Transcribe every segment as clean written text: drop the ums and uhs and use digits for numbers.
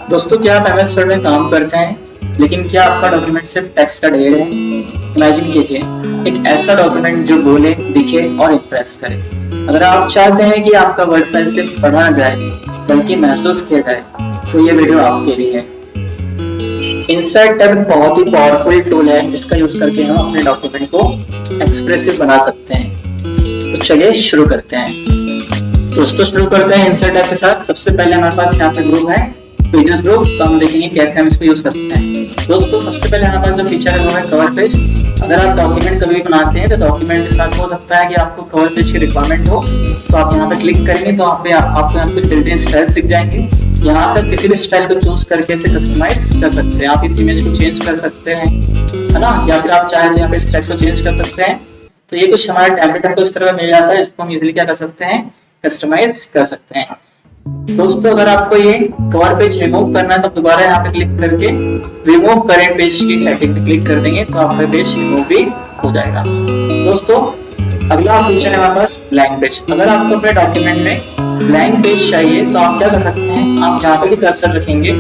दोस्तों, क्या आप एमएस वर्ड में काम करते हैं लेकिन क्या आपका डॉक्यूमेंट सिर्फ टेक्स्ट का ढेर है? इमेजिन कीजिए एक ऐसा डॉक्यूमेंट जो बोले, दिखे और इम्प्रेस करे। अगर आप चाहते हैं कि आपका वर्ड फाइल सिर्फ पढ़ा ना जाए बल्कि महसूस किया जाए तो ये वीडियो आपके लिए है। इंसर्ट टैब बहुत ही पावरफुल टूल है जिसका यूज करके हम अपने डॉक्यूमेंट को एक्सप्रेसिव बना सकते हैं। तो चलिए शुरू करते हैं। दोस्तों, शुरू करते हैं इंसर्ट टैब के साथ। सबसे पहले हमारे पास यहाँ पे ग्रुप है, पेजेस ग्रुप। तो हम देखेंगे कैसे हम इसको यूज करते हैं। दोस्तों, सबसे पहले हमारे पास जो फीचर है वो है कवर पेज। अगर आप डॉक्यूमेंट कभी बनाते हैं तो डॉक्यूमेंट के साथ हो सकता है कि आपको कवर पेज की रिक्वायरमेंट हो, तो आप यहाँ पे क्लिक करेंगे तो आपको यहाँ कुछ बिल्ट इन स्टाइल्स दिख जाएंगे। यहाँ से किसी भी स्टाइल को चूज करके इसे कस्टमाइज कर सकते हैं। आप इस इमेज को चेंज कर सकते हैं, है ना, या फिर आप चाहे तो यहाँ पे इस टेक्स्ट को चेंज कर सकते हैं। तो ये कुछ हमारा टेम्पलेट हमको इस तरह मिल जाता है, इसको हम इजीली क्या कर सकते हैं, कस्टमाइज कर सकते हैं। दोस्तों, अगर आपको ये कवर पेज रिमूव करना है तो दोबारा यहाँ पे क्लिक करके रिमूव करेंट पेज की सेटिंग पे क्लिक कर देंगे तो आपका पेज रिमूव भी हो जाएगा। दोस्तों, अगला फीचर है हमारे पास ब्लैंक पेज। अगर आपको अपने डॉक्यूमेंट में ब्लैंक पेज चाहिए तो आप क्या कर सकते हैं, आप जहाँ पे भी कर्सर रखेंगे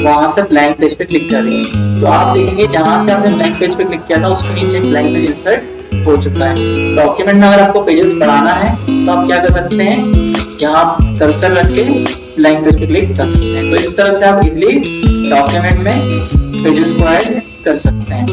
वहां से ब्लैंक पेज पे क्लिक करेंगे तो आप देखेंगे जहां से आपने ब्लैंक पेज पे क्लिक किया था उसके नीचे ब्लैंक पेज इंसर्ट हो चुका है। डॉक्यूमेंट में अगर आपको पेजेस बढ़ाना है तो आप क्या कर सकते हैं, यहाँ कर्सर रख के ब्लैंक पेज पे क्लिक कर सकते हैं। तो इस तरह से आप इजीली डॉक्यूमेंट में पेजेस को ऐड कर सकते हैं।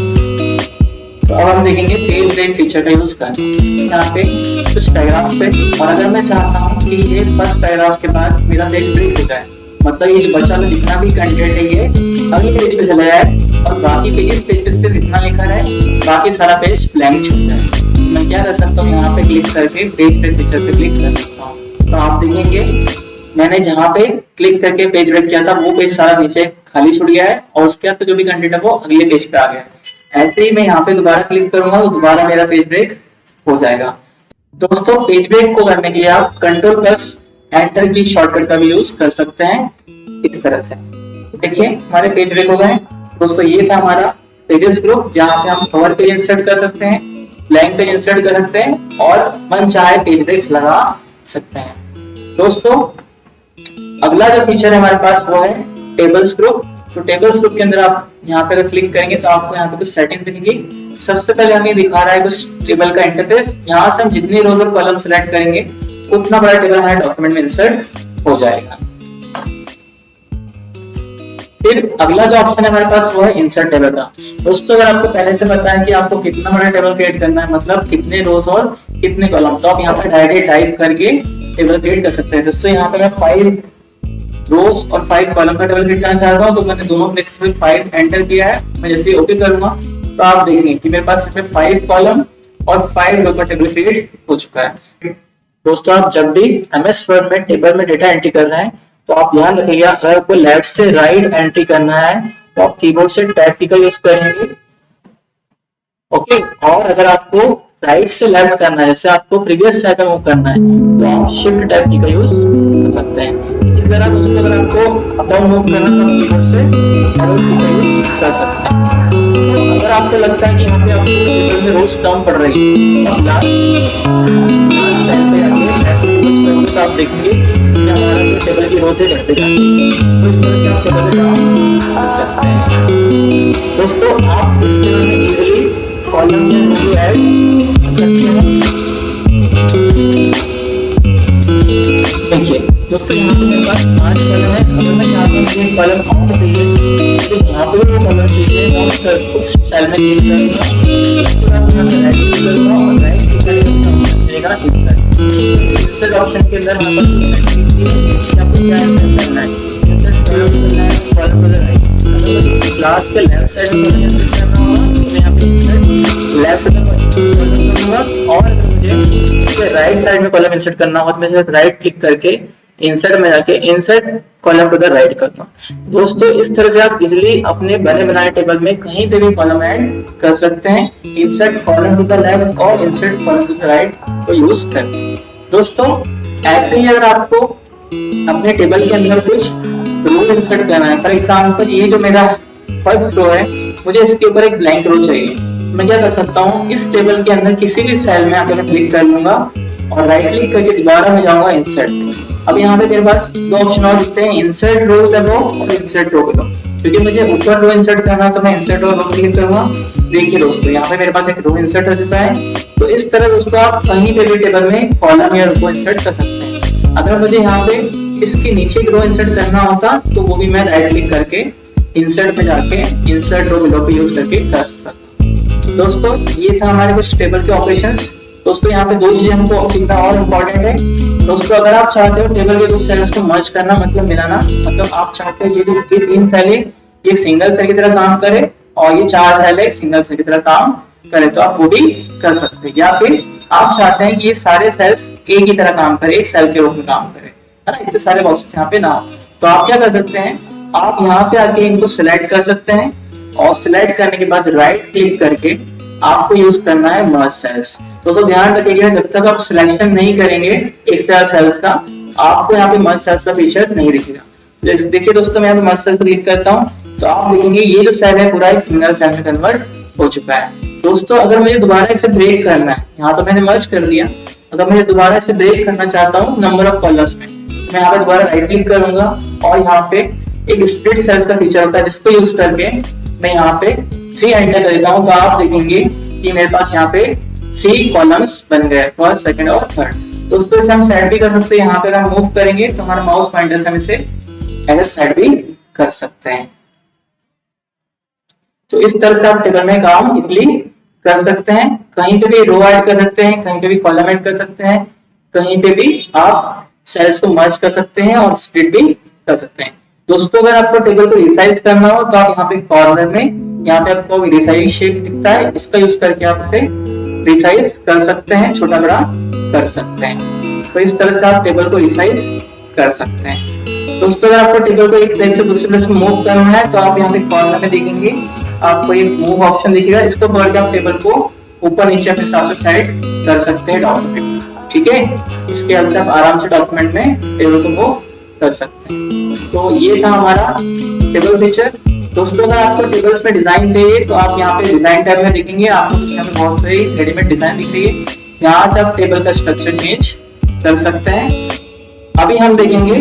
तो अब हम देखेंगे पेज ब्रेक फीचर का यूज करना। यहाँ पे कुछ पैराग्राफ पे, और अगर मैं चाहता हूँ कि ये फर्स्ट पैराग्राफ के बाद मेरा पेज ब्रेक हो जाए, मतलब ये बचा हुआ जितना भी कंटेंट है ये अगले पेज पे चला जाए और बाकी पेज पे सिर्फ इतना लिखा है, बाकी सारा पेज ब्लैंक छूट जाए, मैं क्या कर सकता हूँ, यहाँ पे क्लिक करके पेज ब्रेक फीचर पे क्लिक कर सकता हूँ। तो आप देखेंगे मैंने जहाँ पे क्लिक करके पेज ब्रेक किया था वो पेज सारा नीचे खाली छूट गया है और उसके बाद जो भी कंटेंट है वो अगले पेज पे आ गया। ऐसे ही मैं यहाँ पे दोबारा क्लिक करूंगा तो दोबारा मेरा पेज ब्रेक हो जाएगा। दोस्तों, पेज ब्रेक को करने के लिए आप कंट्रोल प्लस एंटर की शॉर्टकट का भी यूज कर सकते हैं इस तरह से। देखिए हमारे पेज ब्रेक हो गए। दोस्तों, ये था हमारा पेजेस ग्रुप जहाँ पे हम कवर पेज इंसर्ट कर सकते हैं, ब्लैंक पेज इंसर्ट कर सकते हैं और मन चाहे पेज ब्रेक्स लगा सकते हैं। दोस्तों, अगला जो फीचर है हमारे पास वो है टेबल्स ग्रुप। तो टेबल्स ग्रुप के अंदर आप यहाँ पे अगर क्लिक करेंगे तो आपको यहाँ पे कुछ सेटिंग्स दिखेंगी। सबसे पहले हमें दिखा रहा है कुछ टेबल का इंटरफेस। यहाँ से हम जितनी रोज और कॉलम सेलेक्ट करेंगे उतना बड़ा टेबल हमारे डॉक्यूमेंट में इंसर्ट हो जाएगा। फिर अगला जो ऑप्शन है हमारे पास वो है इंसर्ट टेबल का। दोस्तों, अगर आपको पहले से पता है कि आपको कितना बड़ा टेबल क्रिएट करना है, मतलब कितने रोज और कितने कॉलम, तो आप यहाँ पे डायरेक्ट टाइप करके टेबल क्रिएट कर सकते हैं। दोस्तों, यहाँ पे मैं 5 रोज और 5 कॉलम का टेबल क्रिएट करना चाहता हूँ तो मैंने दोनों प्लेस पे 5 एंटर किया है। मैं जैसे ओके करूंगा तो आप देखेंगे कि मेरे पास इसमें 5 कॉलम और 5 रो का टेबल क्रिएट हो चुका है। दोस्तों, आप जब भी एमएस वर्ड में टेबल में डेटा एंट्री कर रहे हैं तो आप ध्यान रखिएगा, अगर आपको लेफ्ट से राइट एंट्री करना है तो आप कीबोर्ड से टैब की का यूज करेंगे, ओके। और अगर आपको राइट से लेफ्ट करना है, जैसे आपको प्रीवियस साइड में मूव करना है, तो आप शिफ्ट टैब की का यूज कर सकते हैं। इसी तरह दोस्तों, अगर आपको अप डाउन मूव करना है तो आप कीबोर्ड से एरो की का यूज कर सकते हैं। तो अगर आपको लगता है कि यहाँ पे आपको टेबल में रोज कम पड़ रही है तो आप लास्ट टाइम पे आके यूज करोगे तो आप देखेंगे कि हमारा जो टेबल की रोज है घटते जाएंगे। तो इस तरह से आप टेबल पे काम कर सकते हैं। दोस्तों, आप इस टेबल में इजीली कॉलम में वैल्यू ऐड कर सकते हैं। देखिए दोस्तों, यहाँ पे मेरे पास 5 कॉलम है। अगर मैं चाहता हूँ कि कॉलम और चाहिए तो यहाँ पे वो कॉलम चाहिए, मैं उस सेल में क्लिक करूंगा, उसके बाद यहाँ पे राइट क्लिक करूंगा और राइट क्लिक करेंगे ऑप्शन मिलेगा इंसर्ट ऑप्शन के अंदर हमारे पास आपको क्या इंसर्ट करना है, इंसर्ट कॉलम करना है, कॉलम को राइट क्लास के लेफ्ट साइड में कॉलम इंसर्ट करना होगा तो मैं यहाँ पे इंसर्ट लेफ्ट में कॉलम करूंगा, और अगर मुझे इसके राइट साइड में कॉलम इंसर्ट करना होगा तो मैं सिर्फ राइट क्लिक करके इंसर्ट में जाके insert column to the right करना। दोस्तों, इस तरह से आप इजीली अपने बने बनाए टेबल में कहीं पे भी कॉलम ऐड कर सकते हैं। Insert column to the left और insert column to the right को यूज करके। दोस्तों, ऐसे ही अगर आपको अपने टेबल के अंदर कुछ रो इंसर्ट करना है, फॉर एग्जांपल ये जो मेरा फर्स्ट रो है, मुझे इसके ऊपर एक ब्लैंक रो चाहिए, मैं क्या कर सकता हूँ, इस टेबल के अंदर किसी भी सेल में आकर मैं क्लिक कर लूंगा और राइट क्लिक करके दोबारा मैं जाऊंगा इंसर्ट, अब यहाँ पे मेरे पास दो ऑप्शन और दिखते हैं, इंसर्ट रोज अबव और इंसर्ट रो बिलो। क्योंकि मुझे ऊपर रो इंसर्ट करना है तो मैं इंसर्ट रो अबव क्लिक करूंगा। देखिए दोस्तों यहाँ पे मेरे पास एक रो इंसर्ट हो चुका है। तो इस तरह दोस्तों आप कहीं पे भी टेबल में कॉलम या रो इंसर्ट कर सकते हैं। अगर मुझे यहाँ पे इसके नीचे एक रो इंसर्ट करना होता तो वो भी मैं राइट क्लिक करके इंसर्ट में जाके इंसर्ट रो बिलो को यूज करके कर सकता था। दोस्तों ये था हमारे कुछ टेबल के ऑपरेशंस। दोस्तों यहाँ पे दो चीजें हमको सीखना और इम्पोर्टेंट है। दोस्तों अगर आप चाहते हो टेबल के कुछ सेल्स को मर्ज करना मतलब मिलाना, मतलब आप चाहते हो ये तीन सेलें ये सिंगल सेल की तरह काम करे और ये चार सेलें सिंगल सेल की तरह काम करे तो आप वो भी कर सकते हैं। या फिर आप चाहते हैं कि ये सारे सेल्स एक ही तरह काम करे, एक सेल के रूप में काम करे, है ना, इतने सारे बॉक्सेस यहाँ पे ना हो। तो आप क्या कर सकते हैं, आप यहाँ पे आके इनको सिलेक्ट कर सकते हैं और सिलेक्ट करने के बाद राइट क्लिक करके आपको यूज करना है मर्ज सेल्स। दोस्तों ध्यान रखिएगा जब तक आप सिलेक्शन नहीं करेंगे एक्सेल सेल्स का आपको यहाँ पे मर्ज सेल्स का फीचर नहीं दिखेगा। देखिए दोस्तों मैं यहाँ पे मर्ज सेल क्लिक करता हूँ तो आप देखेंगे ये जो सेल है पूरा एक सिंगल सेल में कन्वर्ट हो चुका है। दोस्तों अगर मुझे दोबारा इसे ब्रेक करना है, यहाँ तो मैंने मर्ज कर दिया, अगर मुझे दोबारा इसे ब्रेक करना चाहता हूँ नंबर ऑफ कॉलम्स में, मैं यहाँ पे दोबारा राइट क्लिक करूंगा और यहाँ पे एक स्प्लिट सेल्स का फीचर होता है जिसको यूज करके मैं यहाँ पे 3 एंटर कर देता हूँ तो आप देखेंगे कि मेरे पास यहाँ पे 3 कॉलम्स बन गए, फर्स्ट सेकंड और थर्ड। दोस्तों इसे हम सेट भी कर सकते हैं, यहाँ पे हम मूव करेंगे तो हमारा माउस पॉइंटर से हम इसे ऐसे सेट भी कर सकते हैं। तो इस तरह से आप टेबल में काम इजीली कर सकते हैं। कहीं पे भी रो ऐड कर सकते हैं, कहीं पे भी कॉलम ऐड कर सकते हैं, कहीं पे भी आप सेल्स को मर्ज कर सकते हैं और स्प्लिट भी कर सकते हैं। दोस्तों अगर आपको टेबल को रिसाइज करना हो तो आप यहाँ पे कॉर्नर में यहाँ पे आपको रिसाइज शेप दिखता है, इसका यूज करके आप इसे रिसाइज कर सकते हैं, छोटा बड़ा कर सकते हैं। तो इस तरह से आप टेबल को रिसाइज कर सकते हैं। दोस्तों अगर आपको टेबल को एक प्लेस से दूसरे प्लेस में मूव करना है तो आप यहाँ पे कॉर्नर में देखेंगे आपको एक मूव ऑप्शन दिखेगा, इसको पकड़ के आप टेबल को ऊपर नीचे अपने हिसाब से सेट कर सकते हैं डॉक्यूमेंट, ठीक है। इसके हेल्प से आप आराम से डॉक्यूमेंट में टेबल को मूव कर सकते हैं। तो ये था हमारा टेबल फीचर। दोस्तों अगर आपको टेबल्स में डिजाइन चाहिए तो आप यहाँ पे डिजाइन टैब में देखेंगे, आपको यहाँ पे बहुत सारी रेडीमेड डिजाइन दिख रही है, यहाँ से आप टेबल का स्ट्रक्चर चेंज कर सकते हैं। अभी हम देखेंगे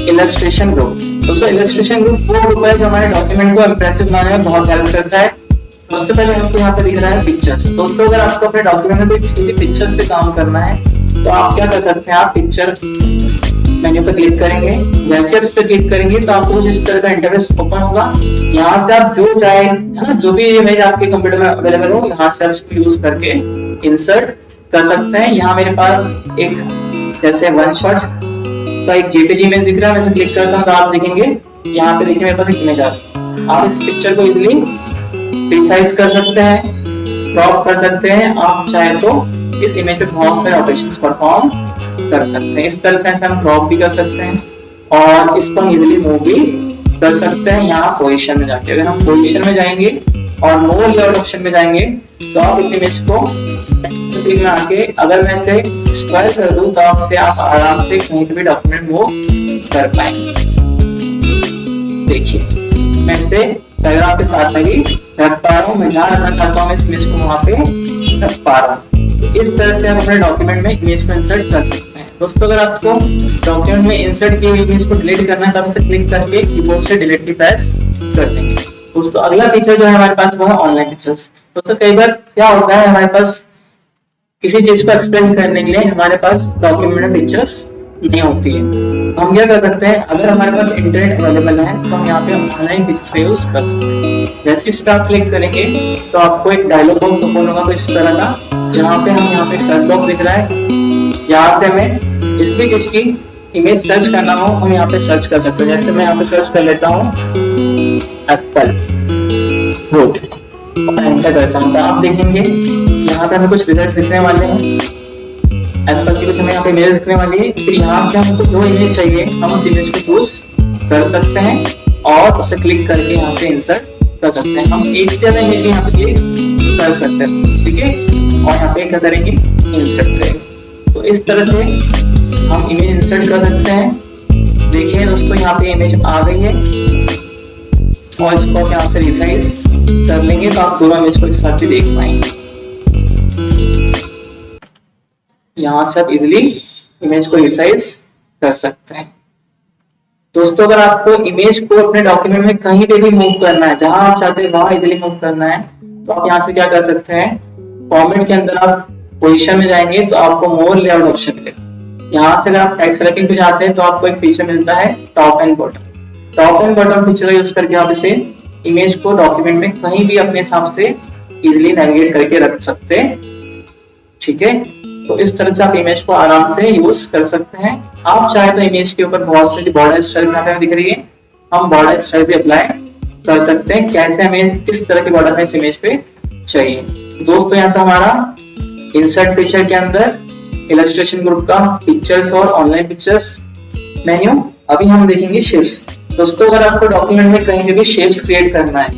इलस्ट्रेशन ग्रुप। दोस्तों इलस्ट्रेशन ग्रुप वो ग्रुप है जो हमारे डॉक्यूमेंट को इंप्रेसिव बनाने में बहुत हेल्प करता है। सबसे पहले हमको यहाँ पे दिख रहा है पिक्चर्स। दोस्तों अगर आपको अपने डॉक्यूमेंट में कोई किसी पिक्चर्स पे काम करना है तो आप क्या कर सकते हैं, आप पिक्चर मेन्यू पे क्लिक करेंगे, जैसे आप इस पे क्लिक करेंगे तो आपको कुछ इस तरह का इंटरफेस ओपन होगा। यहाँ से आप जो चाहे, है ना, जो भी इमेज आपके कंप्यूटर में अवेलेबल हो यहाँ से आप इसको यूज करके इंसर्ट कर सकते हैं। यहाँ मेरे पास एक जैसे वन शॉट का एक जेपीजी इमेज दिख रहा है, मैं इसे क्लिक करता हूँ तो आप देखेंगे यहाँ पे देखिए मेरे पास एक इमेज आ रही है। आप इस पिक्चर को इजीली रिसाइज कर सकते हैं, क्रॉप कर सकते हैं, आप चाहे तो इस इमेज पे बहुत सारे ऑपरेशंस परफॉर्म कर सकते हैं। इस तरह से हम क्रॉप भी कर सकते हैं और इसको हम इजीली मूव भी कर सकते हैं। यहाँ पोजीशन में जाके अगर हम पोजीशन में जाएंगे और मोर लेआउट ऑप्शन में जाएंगे तो आप इस इमेज को में आके अगर मैं इसे स्क्वायर कर दूं तो आपसे आप आराम से कहीं पे भी डॉक्यूमेंट मूव कर पाएंगे। देखिए मैं इसे पैराग्राफ के साथ में भी रख पा रहा हूँ, मैं जहाँ रखना चाहता हूँ इस इमेज को वहाँ पे रख पा रहा हूँ। इस तरह से आप अपने डॉक्यूमेंट में इमेज को इंसर्ट कर सकते हैं। दोस्तों अगर आपको डॉक्यूमेंट में इंसर्ट की हुई इमेज को डिलीट करना है तो आप इसे क्लिक करके कीबोर्ड से डिलीट की प्रेस कर देंगे। दोस्तों अगला फीचर जो है हमारे पास वो है ऑनलाइन पिक्चर्स। दोस्तों कई बार क्या होता है हमारे पास किसी चीज को एक्सप्लेन करने के लिए हमारे पास डॉक्यूमेंट में पिक्चर्स नहीं होती है। हम क्या कर सकते हैं, अगर हमारे पास इंटरनेट अवेलेबल है तो हम यहाँ पे ऑनलाइन पिक्चर्स का यूज कर सकते हैं। जैसे इस पर आप क्लिक करेंगे तो आपको एक डायलॉग बॉक्स ओपन होगा कुछ इस तरह का, जहाँ पे हम यहाँ पे सर्च बॉक्स दिख रहा है, जहाँ से हमें जिस भी चीज की इमेज सर्च करना हो हम यहाँ पे सर्च कर सकते हैं। जैसे मैं यहाँ पे सर्च कर लेता हूँ एप्पल वुड और एंटर करता हूँ तो आप देखेंगे यहाँ पे हमें कुछ रिजल्ट दिखने वाले हैं, एप्पल की कुछ हमें यहाँ पे इमेज दिखने वाली है। फिर यहाँ से हमको जो इमेज चाहिए हम उस इमेज को चूज कर सकते हैं और उसे क्लिक करके यहाँ से इंसर्ट कर सकते हैं। हम एक से ज्यादा इमेज यहाँ पे क्लिक कर सकते हैं, ठीक है, और यहाँ पे क्या करेंगे इंसर्ट करेंगे। तो इस तरह से हम इमेज इंसर्ट कर सकते हैं। देखिए दोस्तों यहाँ पे इमेज आ गई है और इसको यहाँ से रिसाइज कर लेंगे तो आप दोनों इमेज को एक साथ भी देख पाएंगे। यहाँ से आप इजिली इमेज को रिसाइज कर सकते हैं। दोस्तों अगर आपको इमेज को अपने डॉक्यूमेंट में कहीं पे भी मूव करना है, जहां आप चाहते हैं वहां इजीली मूव करना है, तो आप यहाँ से क्या कर सकते हैं, फॉर्मेट के अंदर आप पोजीशन में जाएंगे तो आपको मोर लेआउट ऑप्शन मिलेगा। यहाँ से अगर आप टेक्स्ट सेलेक्टिंग पे जाते हैं तो आपको एक फीचर मिलता है top and bottom. Top and bottom feature का यूज करके आप इसे इमेज को डॉक्यूमेंट में कहीं भी अपने हिसाब से इजिली नेविगेट करके रख सकते हैं। ठीक है, तो इस तरह से आप इमेज को आराम से यूज कर सकते हैं। आप चाहे तो इमेज के ऊपर बहुत सारी बॉर्डर स्टाइल यहाँ पे दिख रही है, हम बॉर्डर स्टाइल भी अप्लाई कर सकते हैं, कैसे हमें किस तरह की बॉर्डर इस इमेज पे चाहिए। दोस्तों यहाँ था हमारा इंसर्ट फीचर के अंदर इलस्ट्रेशन ग्रुप का पिक्चर्स और ऑनलाइन पिक्चर्स मेन्यू। अभी हम देखेंगे शेप्स। दोस्तों अगर आपको डॉक्यूमेंट में कहीं भी शेप्स क्रिएट करना है,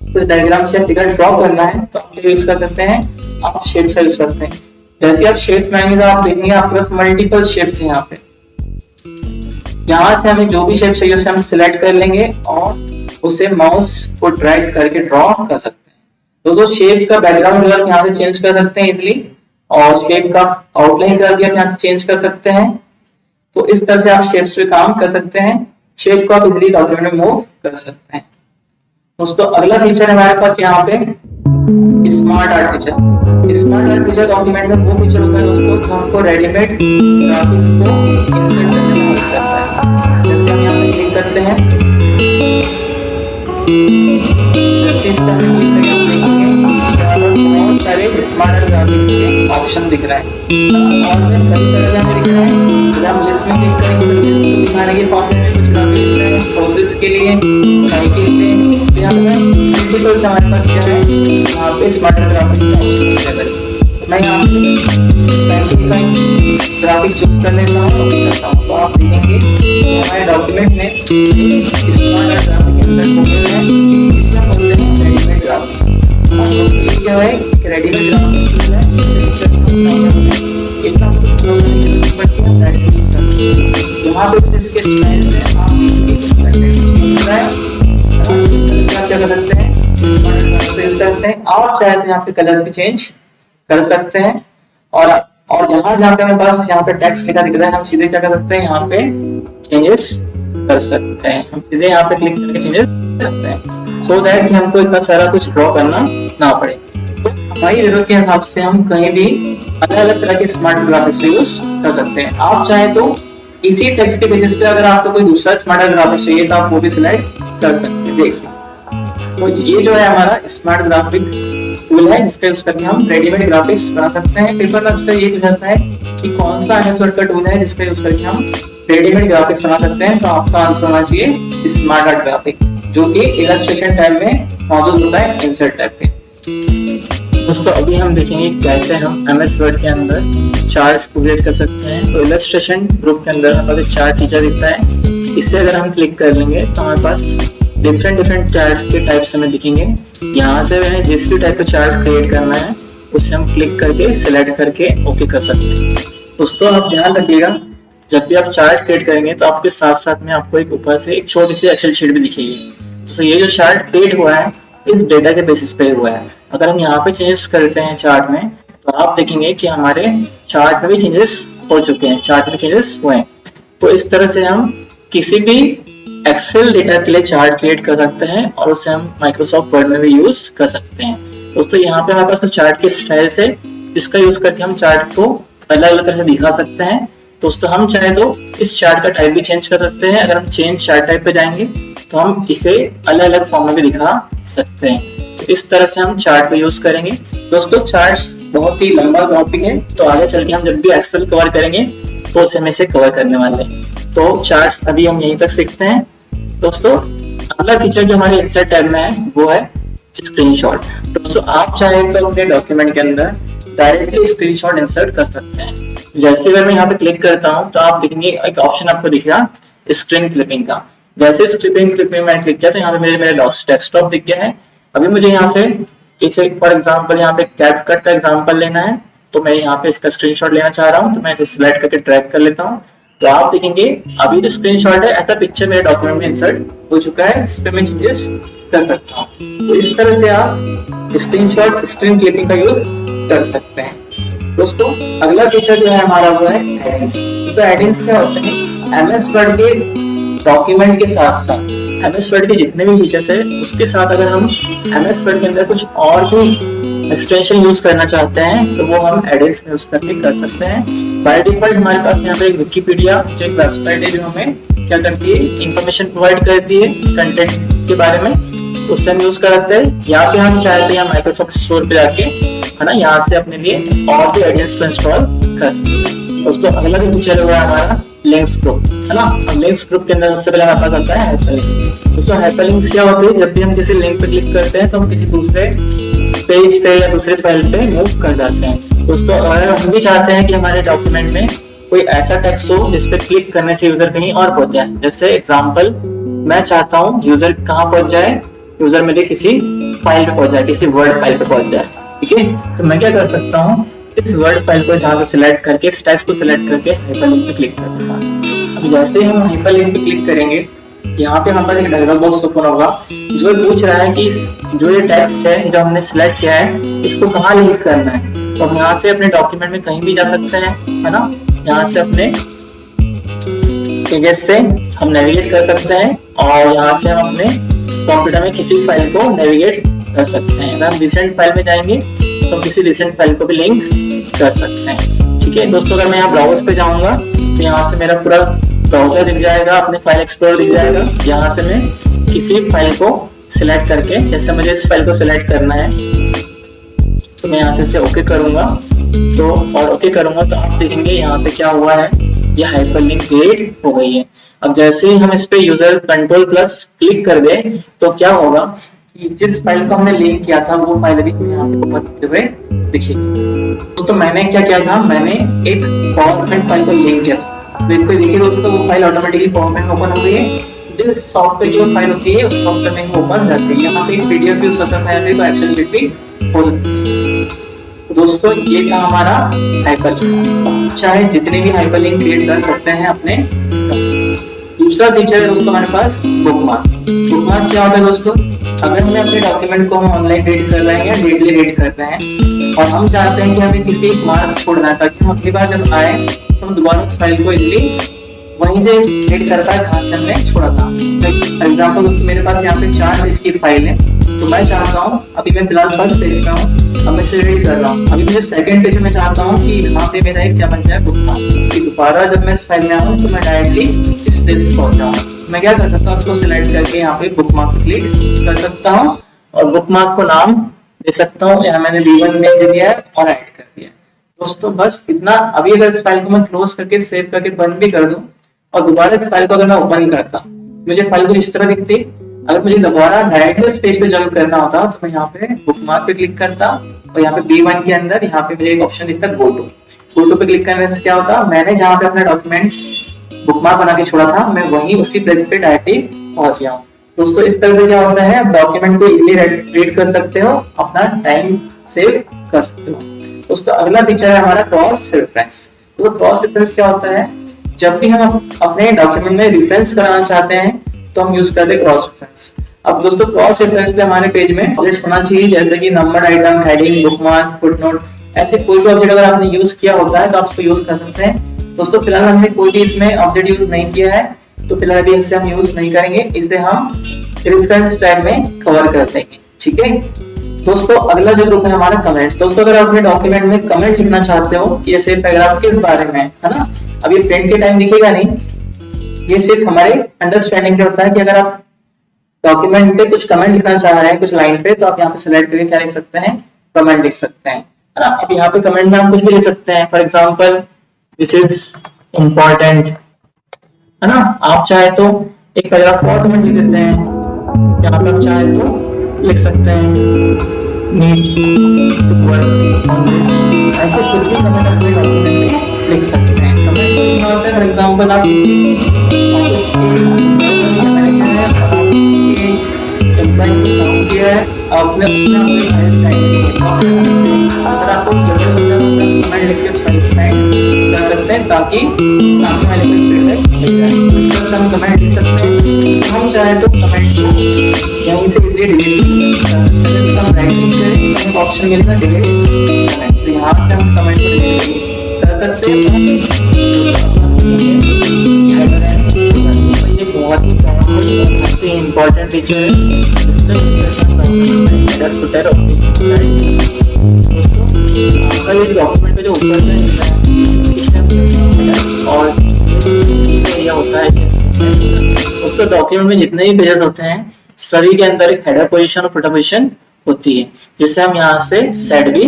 कुछ डायग्राम से फिगर ड्रॉ करना है, तो आप यूज कर सकते हैं, आप शेप्स का यूज करते हैं। जैसे आप शेप्स बनाएंगे तो आप देखेंगे आपके पास मल्टीपल शेप्स हैं यहाँ पे। यहाँ से हमें जो भी शेप चाहिए उसे हम सिलेक्ट कर लेंगे और उसे माउस को ड्रैग करके ड्रॉ कर सकते हैं। दोस्तों शेप का बैकग्राउंड कलर यहाँ से चेंज कर सकते हैं इजिली, और शेप का आउटलाइन कलर भी आप यहाँ से चेंज कर सकते हैं। तो इस तरह से आप शेप्स पे काम कर सकते हैं, शेप को आप इजिली डॉक्यूमेंट में मूव कर सकते हैं। दोस्तों अगला फीचर है हमारे पास यहाँ पे smart art feature. Smart art feature document में वो फीचर होता है दोस्तों जो हमको रेडीमेड ग्राफिक्स को इंसर्ट करने में मदद करता है। जैसे हम यहाँ पे क्लिक करते हैं, जैसे इस पर क्लिक करके बहुत सारे स्मार्ट आर्ट ग्राफिक्स के ऑप्शन दिख रहे हैं और में सभी तरह का दिख रहा है। जब हम लिस्ट में क्लिक करेंगे तो लिस्ट को दिखाने के फॉर्मेट में कुछ ग्राफिक्स दिख रहे हैं, प्रोसेस के लिए, साइकिल पे, यहाँ पे मल्टीपल से हमारे पास क्या है, यहाँ पे स्मार्ट ग्राफिक्स का ऑप्शन अवेलेबल। मैं यहाँ पे साइकिल का ग्राफिक्स चूज कर लेता हूँ, करता हूँ, तो आप देखेंगे कि हमारे डॉक्यूमेंट में स्मार्ट ग्राफिक के अंदर फोल्डर है, इसमें हम बोलते हैं रेडीमेड ग्राफिक्स। ये क्या है, रेडीमेड ग्राफिक्स है, इतना कुछ प्रोग्राम की जरूरत पड़ती है, डायरेक्ट यूज करते हैं। यहाँ पे इसके स्टाइल से आप क्या कर सकते हैं, यूज करते हैं। आप चाहे तो यहाँ पे कलर्स भी चेंज कर सकते हैं, और जहाँ पे हमें बस यहाँ पे टेक्स्ट लिखा दिख रहा है, हम सीधे क्या कर सकते हैं, यहाँ पे चेंजेस कर सकते हैं। हम सीधे यहाँ पे क्लिक करके चेंजेस कर सकते हैं, सो दैट कि हमको इतना सारा कुछ ड्रॉ करना ना पड़े। तो हमारी जरूरत के हिसाब से हम कहीं भी अलग अलग तरह के स्मार्ट ग्राफिक्स यूज कर सकते हैं। आप चाहे तो इसी टेक्स्ट के बेसिस पे अगर आपको कोई दूसरा स्मार्ट ग्राफिक्स चाहिए तो आप वो भी सिलेक्ट कर सकते हैं। देखिए, तो ये जो है हमारा स्मार्ट ग्राफिक टूल है, जिसका यूज करके हम रेडीमेड ग्राफिक्स बना सकते हैं। पेपर अक्सर ये पूछता है कि कौन सा एमएस वर्ड का टूल है जिसका यूज करके हम रेडीमेड ग्राफिक्स बना सकते हैं, तो आपका आंसर होना चाहिए स्मार्ट आर्ट ग्राफिक, जो कि इलस्ट्रेशन टैब में मौजूद होता है, इंसर्ट टैब पे। दोस्तों अभी हम देखेंगे कैसे हम एमएस वर्ड के अंदर चार्ट्स क्रिएट कर सकते हैं। तो इलस्ट्रेशन ग्रुप के अंदर हमारे पास एक चार्ट फीचर दिखता है, इसे अगर हम क्लिक कर लेंगे तो हमारे पास डिफरेंट चार्ट के टाइप्स हमें दिखेंगे। यहाँ से हमें जिस भी टाइप का चार्ट क्रिएट करना है उसे हम क्लिक करके सिलेक्ट करके ओके कर सकते हैं। दोस्तों आप ध्यान रखिएगा, जब भी आप चार्ट क्रिएट करेंगे तो आपके साथ साथ में आपको एक ऊपर से एक छोटी सी एक्सेल शीट भी दिखेगी। तो ये जो चार्ट क्रिएट हुआ है इस डेटा के बेसिस पे हुआ है। अगर हम यहाँ पे चेंजेस करते हैं चार्ट में, तो आप देखेंगे कि हमारे चार्ट में भी चेंजेस हो चुके हैं, चार्ट में चेंजेस हुए हैं। तो इस तरह से हम किसी भी एक्सेल डेटा के लिए चार्ट क्रिएट कर सकते हैं और उसे हम माइक्रोसॉफ्ट वर्ड में भी यूज कर सकते हैं। दोस्तों यहाँ पे हमारे पास चार्ट के स्टाइल से इसका यूज करके हम चार्ट को अलग अलग तरह से दिखा सकते हैं। दोस्तों हम चाहे तो इस चार्ट का टाइप भी चेंज कर सकते हैं। अगर हम चेंज चार्ट टाइप पे जाएंगे तो हम इसे अलग अलग फॉर्म में भी दिखा सकते हैं। तो इस तरह से हम चार्ट को यूज करेंगे। दोस्तों चार्ट्स बहुत ही लंबा टॉपिक है, तो आगे चल के हम जब भी एक्सेल कवर करेंगे तो उसे हम इसे कवर करने वाले हैं। तो चार्ट्स अभी हम यहीं तक सीखते हैं। दोस्तों अगला फीचर जो हमारे एक्सेल टैब में है वो है स्क्रीनशॉट। दोस्तों आप चाहे तो अपने डॉक्यूमेंट के अंदर डायरेक्टली स्क्रीनशॉट इंसर्ट कर सकते हैं। जैसे अगर मैं यहाँ पे क्लिक करता हूँ तो आप देखेंगे एक ऑप्शन आपको दिखेगा स्क्रीन क्लिपिंग का। जैसे स्क्रीन क्लिपिंग मैंने क्लिक किया तो यहाँ पे मेरे डेस्कटॉप दिख गया है। अभी मुझे यहाँ से एक फॉर एग्जांपल यहाँ पे कैपकट का एग्जांपल लेना है, तो मैं यहाँ पे इसका स्क्रीनशॉट लेना चाह रहा हूँ, तो मैं इसे सिलेक्ट करके ड्रैग कर लेता हूँ। तो आप देखेंगे अभी जो स्क्रीनशॉट है ऐसा पिक्चर मेरे डॉक्यूमेंट में इंसर्ट हो चुका है, इस पे मैं चेंजेस कर सकता हूँ। तो इस तरह से आप स्क्रीनशॉट स्क्रीन क्लिपिंग का यूज कर सकते हैं। दोस्तों अगला फीचर जो है हमारा वो है एडिंग्स। तो एडिंग्स क्या होते हैं, एमएस वर्ड के डॉक्यूमेंट के साथ साथ एमएस वर्ड के जितने भी फीचर्स है उसके साथ अगर हम एमएस वर्ड के अंदर कुछ और भी एक्सटेंशन यूज करना चाहते हैं तो वो हम एडिंग्स में यूज करके कर सकते हैं। बाय डिफॉल्ट हमारे पास यहाँ पे एक विकिपीडिया जो एक वेबसाइट है जो हमें क्या करती है, इंफॉर्मेशन प्रोवाइड करती है कंटेंट के बारे में, उससे हम यूज करते हैं। या फिर हम चाहे तो यहाँ माइक्रोसॉफ्ट स्टोर पे जाके है ना, यहाँ से अपने लिए और भी एडिशंस को इंस्टॉल कर सकते हैं। दोस्तों अगला भी फीचर हुआ हमारा लिंक्स ग्रुप, है ना। अब लिंक्स ग्रुप के अंदर सबसे पहले हमारे पास आता है हाइपरलिंक। दोस्तों हाइपरलिंक्स क्या होते हैं, जब भी हम किसी लिंक पे क्लिक करते हैं तो हम किसी दूसरे पेज पे या दूसरे फाइल पे मूव कर जाते हैं। दोस्तों अगर हम भी चाहते हैं कि हमारे डॉक्यूमेंट में कोई ऐसा टेक्स्ट हो जिस पे क्लिक करने से यूजर कहीं और पहुंच जाए, जैसे एग्जांपल मैं चाहता हूँ यूजर कहाँ पहुंच जाए, यूजर मेरे किसी फाइल पे पहुंच जाए, किसी वर्ड फाइल पे पहुंच जाए, ठीक है। तो मैं क्या कर सकता हूँ, इस वर्ड फाइल को यहाँ से सिलेक्ट करके इस टेक्स्ट को सिलेक्ट करके हाइपरलिंक पे क्लिक कर दूंगा। अब जैसे ही हम हाइपरलिंक पे क्लिक करेंगे यहाँ पे हमारे एक डायलॉग बॉक्स ओपन होगा जो पूछ रहा है कि जो ये टेक्स्ट है जो हमने सिलेक्ट किया है इसको कहाँ लिंक करना है। तो हम यहाँ से अपने डॉक्यूमेंट में कहीं भी जा सकते हैं, है ना। यहाँ से अपने पेजेस से हम नेविगेट कर सकते हैं और यहाँ से हम अपने कंप्यूटर में किसी फाइल को नेविगेट कर सकते हैं। अगर हम रिसेंट फाइल में जाएंगे तो किसी रिसेंट फाइल को भी लिंक कर सकते हैं, ठीक है। दोस्तों अगर मैं यहाँ ब्राउज़र पे जाऊंगा तो यहाँ से मेरा पूरा ब्राउज़र दिख जाएगा, अपने फाइल एक्सप्लोरर दिख जाएगा। यहाँ से मैं किसी फाइल को सिलेक्ट करके, जैसे मुझे इस फाइल को सिलेक्ट करना है तो मैं यहाँ से इसे ओके करूंगा, तो और ओके करूंगा तो आप देखेंगे यहाँ पे क्या हुआ है, ये हाइपरलिंक क्रिएट हो गई है। अब जैसे ही हम इस पे यूजर कंट्रोल प्लस क्लिक कर दे तो क्या होगा कि जिस फाइल को हमने लिंक किया था वो फाइल अभी यहाँ पे ओपन होते हुए दिखेगी। दोस्तों मैंने क्या किया था, मैंने एक पावरपॉइंट फाइल को लिंक किया था। देखिए दोस्तों वो फाइल ऑटोमेटिकली पावरपॉइंट में ओपन हो गई है। जिस सॉफ्टवेयर जो फाइल होती है उस सॉफ्टवेयर में ओपन रहती है। यहाँ पे एक पीडीएफ भी हो सकता है, तो एक्सेल शीट भी हो सकती है। दोस्तों ये था हमारा हाइपरलिंक। चाहे जितने भी हाइपरलिंक क्रिएट कर सकते हैं अपने। दूसरा फीचर है दोस्तों हमारे पास बुकमार्क। बुकमार्क क्या होता है दोस्तों, अगर हमें अपने डॉक्यूमेंट को हम ऑनलाइन रीड कर रहे हैं या डेली रीड कर रहे हैं और हम चाहते हैं कि हमें किसी एक मार्क छोड़ना है ताकि हम अगली बार जब आए तो हम दोबारा उस फाइल को इजीली वहीं से रीड कर पाए जहाँ से हमने छोड़ा था। फॉर एग्जाम्पल दोस्तों मेरे पास यहाँ पे 4 पेज की फाइल है, तो मैं चाहता हूँ अभी मैं फिलहाल फर्स्ट पेज पे हूँ, अब मैं इसे रीड कर रहा हूँ। अभी मुझे सेकंड पेज में चाहता हूँ कि यहाँ पे मेरा एक क्या बन जाए बुकमार्क, कि दोबारा जब मैं इस फाइल में आऊँ तो मैं डायरेक्टली इस पेज पे पहुंच जाऊँ। मैं क्या कर सकता हूँ, उसको सिलेक्ट करके यहाँ पे बुकमार्क क्लिक कर सकता हूँ और बुकमार्क को नाम दे सकता हूँ। यहाँ मैंने B1 में दे दिया है और ऐड कर दिया। दोस्तों बस इतना। अभी अगर इस फाइल को मैं क्लोज करके सेव करके बंद भी कर दूं और दोबारा इस फाइल को अगर मैं ओपन करता, मुझे फाइल को इस तरह दिखती। अगर मुझे दोबारा डायरेक्टली इस पेज पे जंप करना होता तो मैं यहाँ पे बुकमार्क पे क्लिक करता और यहाँ पे B1 के अंदर यहाँ पे मुझे एक ऑप्शन दिखता गो टू पे क्लिक करने से क्या होता, मैंने जहाँ पे अपना डॉक्यूमेंट बुकमार्क बना के छोड़ा था मैं वहीं उसी पेज पे डायरेक्टली पहुंच गया हूँ। दोस्तों इस तरह से क्या होता है, डॉक्यूमेंट को इजीली रीड कर सकते हो, अपना टाइम सेव कर सकते हो। दोस्तों अगला फीचर है हमारा क्रॉस रेफरेंस। तो क्रॉस रेफरेंस क्या होता है, जब भी हम अपने डॉक्यूमेंट में रेफरेंस कराना चाहते हैं तो हम यूज करते हैं क्रॉस रेफरेंस। अब दोस्तों क्रॉस रेफरेंस पे हमारे पेज में ऑब्जेक्ट्स होना चाहिए, जैसे कि number item, heading, bookmark, footnote, ऐसे कोई भी ऑब्जेक्ट अगर आपने यूज किया होता है तो आप उसको यूज कर सकते हैं। दोस्तों फिलहाल हमने कोई भी इसमें ऑब्जेक्ट यूज नहीं किया है तो फिलहाल अभी इसे हम यूज नहीं करेंगे, इसे हम रेफरेंस टैब में कवर कर देंगे, ठीक है। दोस्तों अगला जो ग्रुप है हमारा कमेंट्स। दोस्तों अगर आप अपने डॉक्यूमेंट में कमेंट लिखना चाहते हो कि ये पैराग्राफ किस बारे में है ना, अब ये प्रिंट के टाइम दिखेगा नहीं, ये सिर्फ हमारे अंडरस्टैंडिंग पे होता है कि अगर आप डॉक्यूमेंट पे कुछ कमेंट लिखना चाह रहे हैं कुछ लाइन पे तो आप यहाँ पे सिलेक्ट करके क्या लिख सकते हैं, कमेंट लिख सकते हैं, है ना। अब यहाँ पे कमेंट में आप कुछ भी लिख सकते हैं, for example this is important, है ना। आप चाहे तो एक पैराग्राफ और कमेंट लिख देते हैं, यहाँ पे आप चाहे तो लिख सकते हैं need to work on this, ऐसे कुछ भी कमेंट अपने डॉक्यूमेंट में लिख सकते हैं। कमेंट क्या होता है, फॉर एग्जाम्पल आप ऑफिस के मैनेजर है, आपके एम्प्लॉय को काम किया है, आपने उसमें अपनी फाइल साइन की है, अगर आपको जरूरत होता है उसमें कमेंट लिख के उस फाइल को साइन कर सकते हैं ताकि सामने वाले को फीडबैक मिल जाए। इस तरह से हम कमेंट लिख सकते हैं। हम चाहे तो कमेंट को यहीं से डिलीट कर सकते हैं, इसका राइटिंग से ऑप्शन मिलेगा डिलीट। तो यहाँ से हम कमेंट कर सकते हैं। हेडर है, तो ये बहुत ही इम्पोर्टेंट फीचर है, इसका हेडर फुटर दोस्तों। आपका ये डॉक्यूमेंट का जो ऊपर का और एरिया होता है दोस्तों, डॉक्यूमेंट में जितने भी पेजेस होते हैं सभी के अंदर एक हेडर पोजीशन और फुटर पोजीशन होती है, जिससे हम यहाँ से सेट भी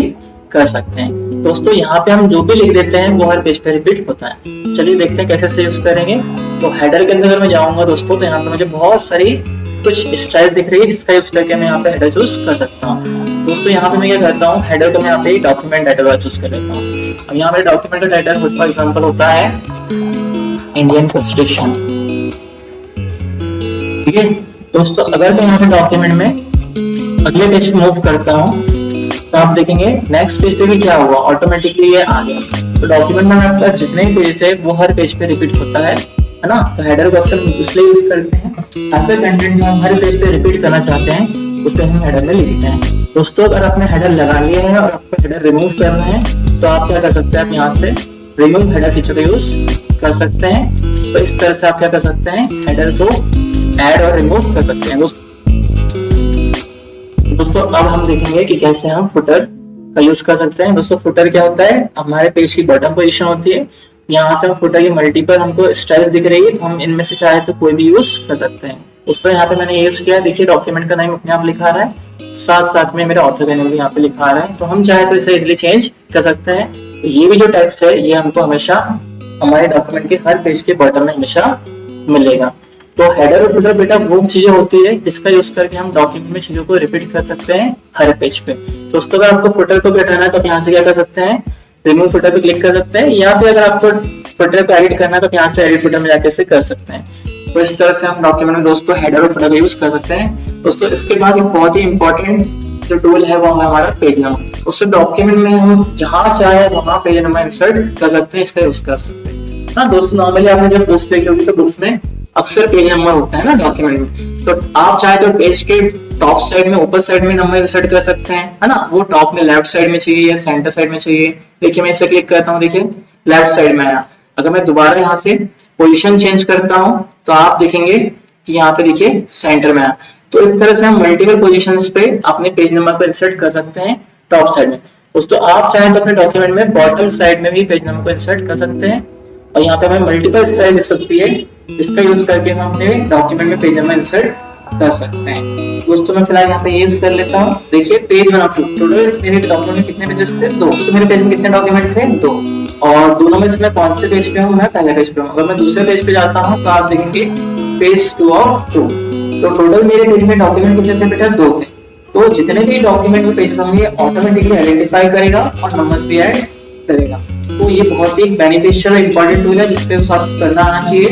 कर सकते हैं। दोस्तों यहाँ पे हम जो भी लिख देते हैं वो हर पेज पे रिपीट होता है। चलिए देखते हैं कैसे से यूज करेंगे। तो हेडर के अंदर अगर मैं जाऊंगा दोस्तों, तो यहाँ पे मुझे बहुत सारी कुछ स्टाइल्स दिख रही है, जिसका यूज करके मैं यहाँ पे हेडर चूज कर सकता हूँ। दोस्तों यहाँ पे मैं क्या करता हूँ, हेडर को मैं यहाँ पे डॉक्यूमेंट टाइटल वाला चूज कर लेता हूँ। अब यहाँ पे डॉक्यूमेंट का टाइटल फॉर एग्जाम्पल होता है इंडियन कॉन्स्टिट्यूशन, ठीक है दोस्तों। अगर मैं यहाँ से डॉक्यूमेंट में अगले पेज पे मूव करता हूँ, तो आप देखेंगे नेक्स्ट पेज पे भी क्या हुआ, ऑटोमेटिकली ये आ गया। तो डॉक्यूमेंट में आपका जितने भी पेज है वो हर पेज पे रिपीट होता है ना। तो हेडर को अक्सर इसलिए यूज करते हैं, ऐसे कंटेंट जो हम हर पेज पे रिपीट करना चाहते हैं उसे हम हेडर में लिखते हैं। दोस्तों अगर आपने हेडर लगा लिया है और आपको हेडर रिमूव करना है, तो आप क्या कर सकते हैं, आप यहाँ से रिमूव हेडर फीचर का यूज कर सकते हैं। तो इस तरह से आप क्या कर सकते हैं, हेडर को ऐड और रिमूव कर सकते हैं। दोस्तों अब हम देखेंगे कि कैसे हम फुटर का यूज कर सकते हैं। दोस्तों फुटर क्या होता है, हमारे पेज की बॉटम पोजीशन होती है। यहाँ से हम फुटर की मल्टीपल हमको स्टाइल्स दिख रही है, तो हम इनमें से चाहे तो कोई भी यूज कर सकते हैं। दोस्तों यहाँ पे मैंने यूज किया, देखिए डॉक्यूमेंट का नाम अपने आप लिखा रहा है, साथ साथ में मेरा ऑथर का नेम भी यहाँ पे लिखा रहा है। तो हम चाहे तो इसे इजीली चेंज कर सकते हैं। तो ये भी जो टेक्स्ट है ये हमको हमेशा हमारे डॉक्यूमेंट के हर पेज के बॉटम में हमेशा मिलेगा। तो हेडर और फुटर बेटा वो चीजें होती है जिसका यूज करके हम डॉक्यूमेंट में चीजों को रिपीट कर सकते हैं हर पेज पे। दोस्तों अगर आपको फुटर को भी हटाना है तो आप यहाँ से क्या कर सकते हैं, रिमूव फुटर पे क्लिक कर सकते हैं, या फिर अगर आपको फुटर को एडिट करना है तो यहाँ से एडिट फुटर में जाकर से कर सकते हैं। तो इस तरह से हम डॉक्यूमेंट में दोस्तों हेडर और फुटर का यूज कर सकते हैं। दोस्तों इसके बाद एक बहुत ही इंपॉर्टेंट जो टूल है वो है हमारा पेज नंबर। उससे डॉक्यूमेंट में हम जहाँ चाहे वहाँ पेज नंबर इंसर्ट कर सकते हैं, इसका यूज कर सकते हैं। हाँ दोस्तों नॉर्मली आपने जब बुक्स देखी होगी तो बुक्स में अक्सर पेज नंबर होता है ना डॉक्यूमेंट में। तो आप चाहे तो पेज के टॉप साइड में, ऊपर साइड में नंबर इंसर्ट कर सकते हैं, है ना। वो टॉप में लेफ्ट साइड में चाहिए या सेंटर साइड में चाहिए। देखिए मैं इसे क्लिक करता हूँ, देखिए लेफ्ट साइड में आया। अगर मैं दोबारा यहाँ से पोजीशन चेंज करता हूँ तो आप देखेंगे कि यहाँ पे देखिए सेंटर में आया। तो इस तरह से हम मल्टीपल पोजीशंस पे अपने पेज नंबर को इंसर्ट कर सकते हैं टॉप साइड में। दोस्तों आप चाहे तो अपने डॉक्यूमेंट में बॉटम साइड में भी पेज नंबर को इंसर्ट कर सकते हैं, और यहाँ पे हमें मल्टीपल स्टाइल दिख सकती है, जिसका यूज करके हम अपने डॉक्यूमेंट में पेज नंबर इंसर्ट कर सकते हैं। दोस्तों मैं फिलहाल यहाँ पे यूज कर लेता हूँ। देखिए पेज वन ऑफ टोटल मेरे डॉक्यूमेंट में कितने पेजेस थे, 2। तो मेरे पेज में कितने डॉक्यूमेंट थे, 2। और दोनों में से मैं कौन से पेज पे हूँ, मैं पहले पेज पे हूँ। अगर मैं दूसरे पेज पे जाता हूँ तो आप देखेंगे पेज 2 ऑफ 2। तो टोटल मेरे पेज में डॉक्यूमेंट कितने थे बेटा, 2 थे। तो जितने भी डॉक्यूमेंट में पेजेस होंगे ऑटोमेटिकली आइडेंटिफाई करेगा और नंबर्स भी ऐड करेगा। तो ये बहुत ही बेनिफिशियल इंपॉर्टेंट टूल है जिसपे आपको करना आना चाहिए।